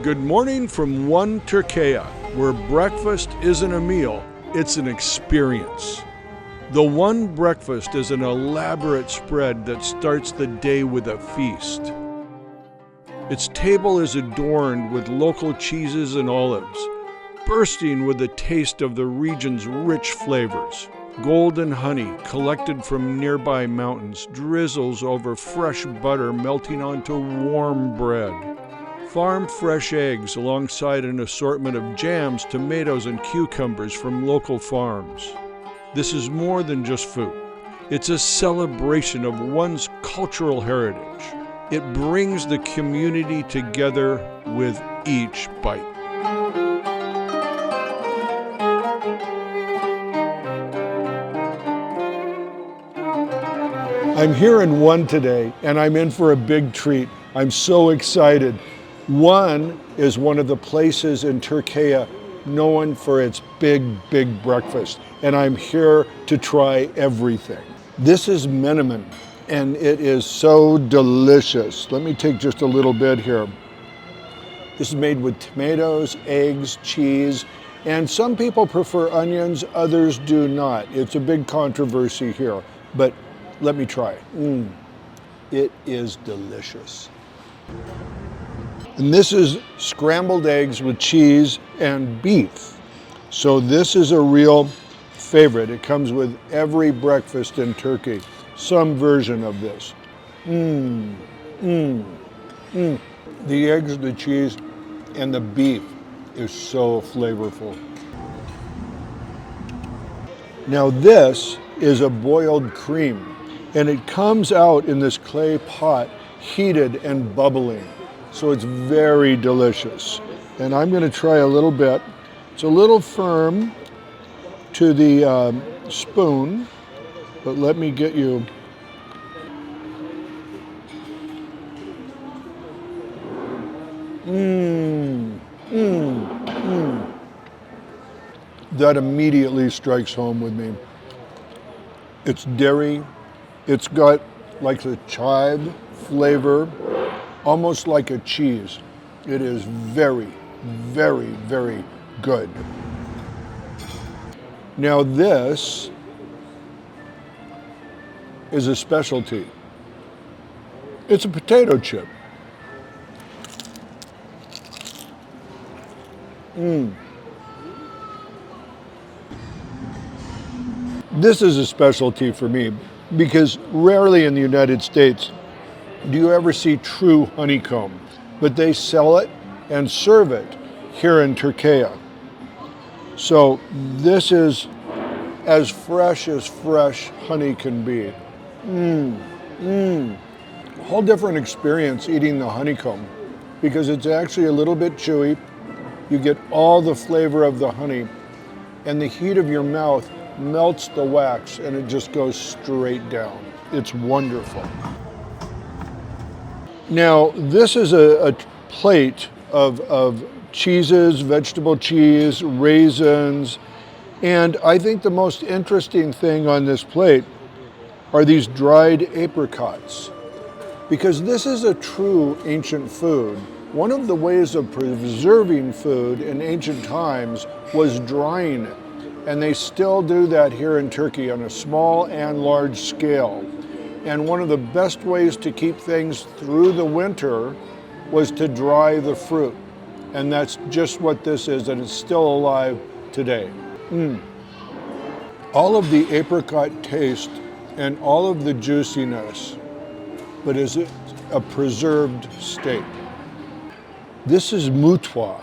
Good morning from one Türkiye, where breakfast isn't a meal, it's an experience. The One Breakfast is an elaborate spread that starts the day with a feast. Its table is adorned with local cheeses and olives, bursting with the taste of the region's rich flavors. Golden honey collected from nearby mountains drizzles over fresh butter melting onto warm bread. Farm fresh eggs alongside an assortment of jams, tomatoes, and cucumbers from local farms. This is more than just food. It's a celebration of one's cultural heritage. It brings the community together with each bite. I'm here in One today, and I'm in for a big treat. I'm so excited. One is one of the places in Türkiye known for its big breakfast, and I'm here to try everything. This is menemen, and it is so delicious. Let me take just a little bit here. This is made with tomatoes, eggs, cheese, and some people prefer onions, others do not. It's a big controversy here, but let me try it. It is delicious. And this is scrambled eggs with cheese and beef. So this is a real favorite. It comes with every breakfast in Turkey, some version of this. The eggs, the cheese, and the beef is so flavorful. Now this is a boiled cream, and it comes out in this clay pot, heated and bubbling. So it's very delicious. And I'm going to try a little bit. It's a little firm to the spoon, but let me get you. That immediately strikes home with me. It's dairy. It's got like the chive flavor, almost like a cheese. It is very good. Now this is a specialty. It's a potato chip. This is a specialty for me because rarely in the United States do you ever see true honeycomb, but they sell it and serve it here in Türkiye. So this is as fresh honey can be. Whole different experience eating the honeycomb because it's actually a little bit chewy. You get all the flavor of the honey, and the heat of your mouth melts the wax and it just goes straight down. It's wonderful. Now, this is a plate of cheeses, vegetable cheese, raisins, and I think the most interesting thing on this plate are these dried apricots, because this is a true ancient food. One of the ways of preserving food in ancient times was drying it, and they still do that here in Turkey on a small and large scale. And one of the best ways to keep things through the winter was to dry the fruit. And that's just what this is, and it's still alive today. All of the apricot taste and all of the juiciness, but is it a preserved state. This is mutwa,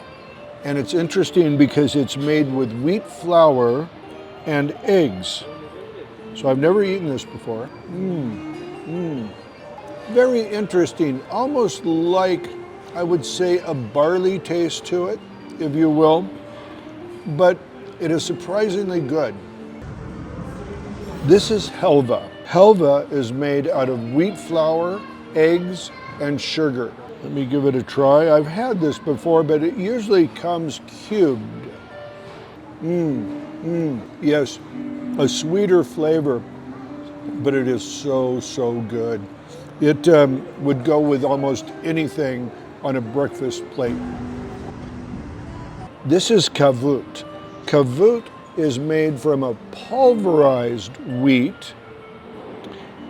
and it's interesting because it's made with wheat flour and eggs. So I've never eaten this before. Very interesting, almost like, I would say, a barley taste to it, if you will, but it is surprisingly good. This is helva. Helva is made out of wheat flour, eggs, and sugar. Let me give it a try. I've had this before, but it usually comes cubed. Yes, a sweeter flavor, but it is so good. It would go with almost anything on a breakfast plate. This is kavut. Kavut is made from a pulverized wheat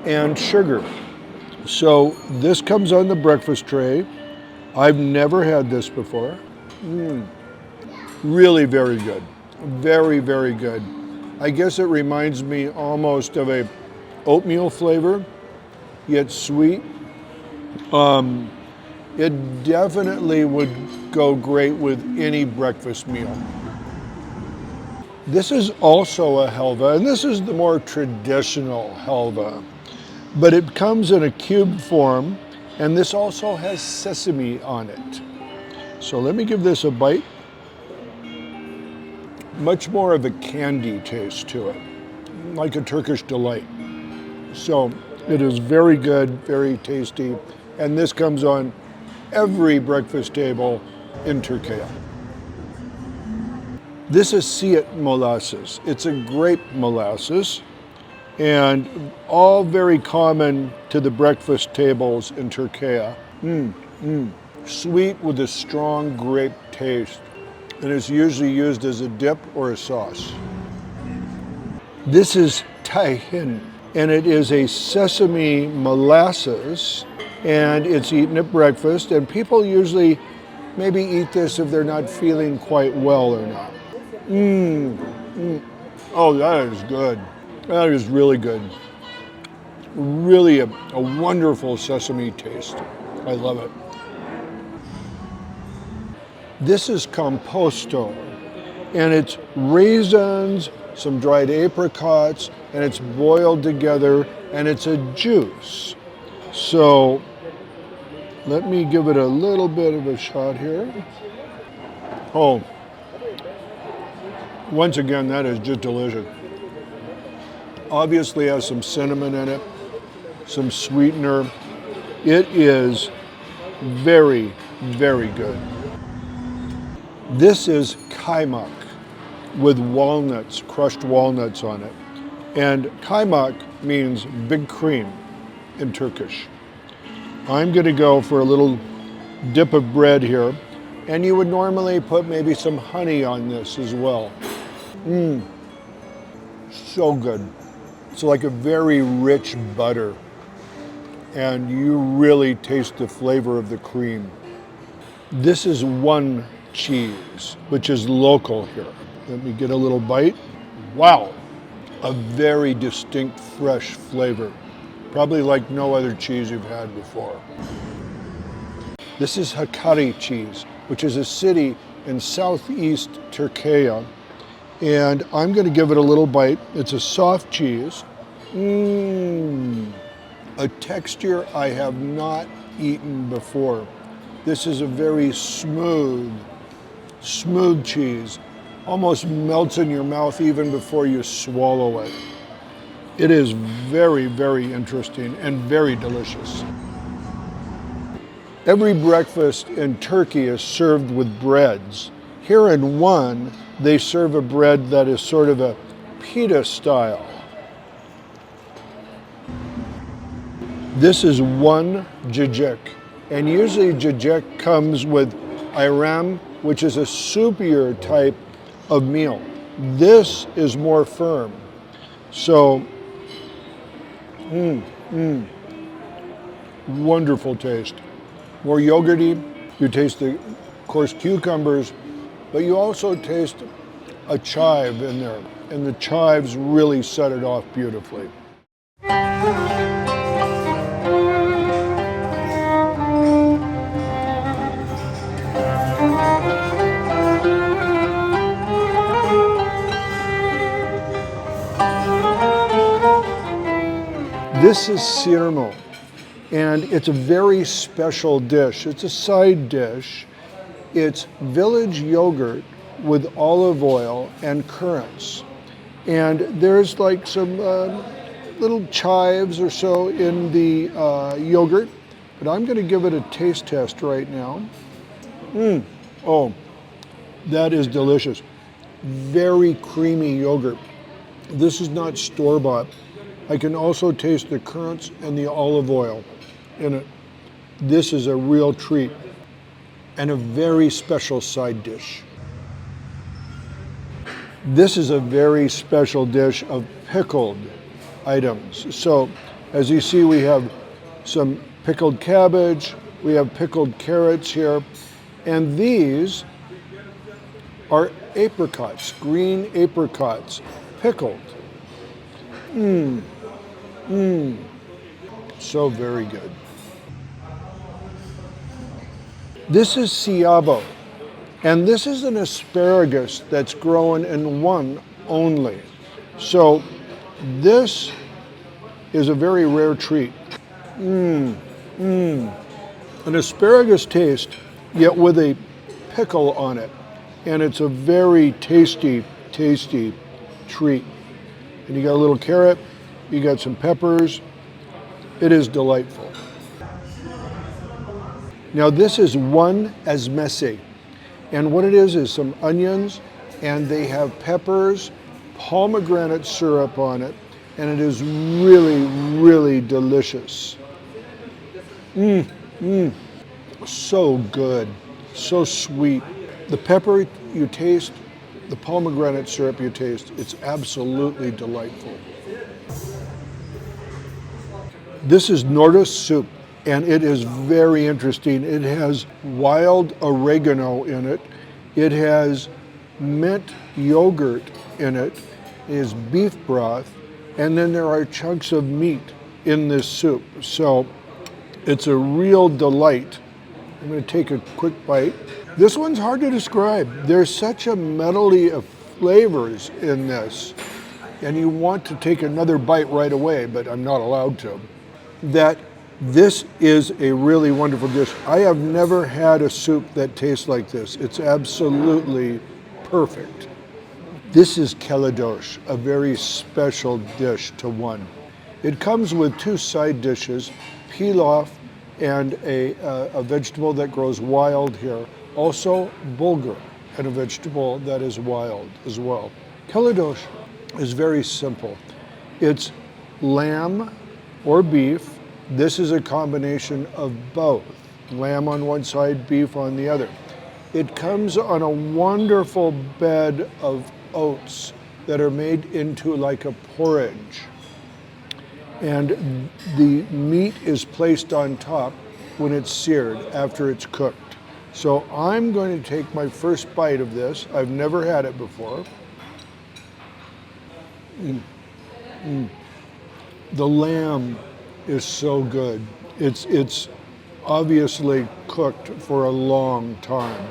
and sugar. So this comes on the breakfast tray. I've never had this before. Really very good. Very, very good. I guess it reminds me almost of a oatmeal flavor, yet sweet. It definitely would go great with any breakfast meal. This is also a helva, and this is the more traditional helva, but it comes in a cube form, and this also has sesame on it. So let me give this a bite. Much more of a candy taste to it, like a Turkish delight. So it is very good, very tasty, and this comes on every breakfast table in Turkey. This is siit molasses. It's a grape molasses, and all very common to the breakfast tables in Turkey. Sweet with a strong grape taste, and it's usually used as a dip or a sauce. This is tahin, and it is a sesame molasses, and it's eaten at breakfast, and people usually maybe eat this if they're not feeling quite well or not. Oh, that is good. That is really good. Really a wonderful sesame taste. I love it. This is composto, and it's raisins, some dried apricots, and it's boiled together, and it's a juice. So let me give it a little bit of a shot here. Oh, once again, that is just delicious. Obviously has some cinnamon in it, some sweetener. It is very, very good. This is kaymak with walnuts, crushed walnuts on it. And kaymak means big cream in Turkish. I'm going to go for a little dip of bread here, and you would normally put maybe some honey on this as well. So good. It's like a very rich butter, and you really taste the flavor of the cream. This is one cheese, which is local here. Let me get a little bite. Wow, a very distinct fresh flavor. Probably like no other cheese you've had before. This is Hearty cheese, which is a city in southeast Turkey. And I'm going to give it a little bite. It's a soft cheese. A texture I have not eaten before. This is a very smooth cheese. Almost melts in your mouth even before you swallow it. It is very, very interesting and very delicious. Every breakfast in Turkey is served with breads. Here in one, they serve a bread that is sort of a pita style. This is one cacık, and usually cacık comes with ayran, which is a soupier type of meal. This is more firm. So, wonderful taste. More yogurty. You taste the, of course, cucumbers, but you also taste a chive in there, and the chives really set it off beautifully. This is sirmo, and it's a very special dish. It's a side dish. It's village yogurt with olive oil and currants. And there's like some little chives or so in the yogurt, but I'm going to give it a taste test right now. Oh, that is delicious. Very creamy yogurt. This is not store-bought. I can also taste the currants and the olive oil in it. This is a real treat and a very special side dish. This is a very special dish of pickled items. So as you see, we have some pickled cabbage, we have pickled carrots here, and these are apricots, green apricots, pickled. So very good. This is ciabo, and this is an asparagus that's grown in one only. So this is a very rare treat. An asparagus taste, yet with a pickle on it. And it's a very tasty, tasty treat. And you got a little carrot, you got some peppers. It is delightful. Now this is one ezmesi. And what it is some onions, and they have peppers, pomegranate syrup on it, and it is really, really delicious. So good, so sweet. The pepper you taste, the pomegranate syrup you taste, it's absolutely delightful. This is Nordus soup, and it is very interesting. It has wild oregano in it. It has mint yogurt in it. It is beef broth, and then there are chunks of meat in this soup. So it's a real delight. I'm going to take a quick bite. This one's hard to describe. There's such a medley of flavors in this, and you want to take another bite right away, but I'm not allowed to. That this is a really wonderful dish. I have never had a soup that tastes like this. It's absolutely perfect. This is keladosh, a very special dish to one. It comes with two side dishes, pilaf and a vegetable that grows wild here. Also bulgur, and a vegetable that is wild as well. Keladosh is very simple. It's lamb or beef. This is a combination of both, lamb on one side, beef on the other. It comes on a wonderful bed of oats that are made into like a porridge. And the meat is placed on top when it's seared after it's cooked. So I'm going to take my first bite of this. I've never had it before. The lamb is so good. It's obviously cooked for a long time,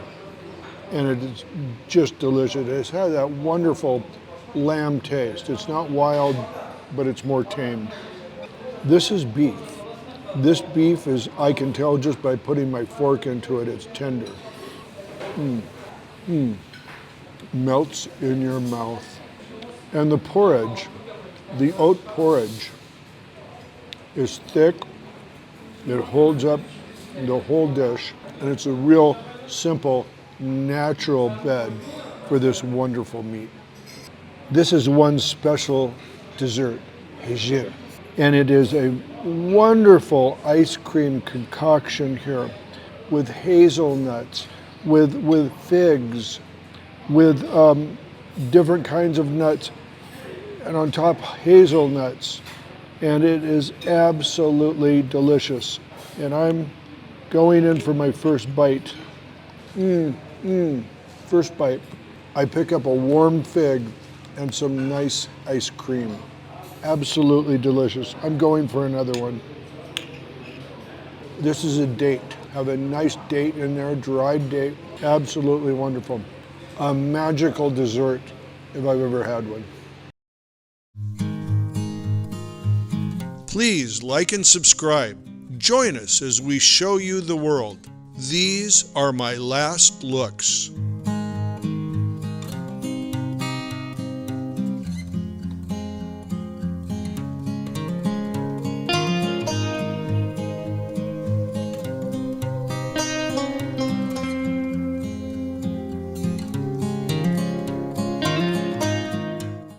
and it is just delicious. It has that wonderful lamb taste. It's not wild, but it's more tame. This is beef. This beef is, I can tell just by putting my fork into it, it's tender. Melts in your mouth. And the porridge, the oat porridge, is thick. It holds up the whole dish, and it's a real simple, natural bed for this wonderful meat. This is one special dessert, hejir. And it is a wonderful ice cream concoction here with hazelnuts, with figs, with different kinds of nuts, and on top hazelnuts. And it is absolutely delicious. And I'm going in for my first bite. First bite. I pick up a warm fig and some nice ice cream. Absolutely delicious. I'm going for another one. This is a date. Have a nice date in there, dried date. Absolutely wonderful. A magical dessert if I've ever had one. Please like and subscribe. Join us as we show you the world. These are my last looks.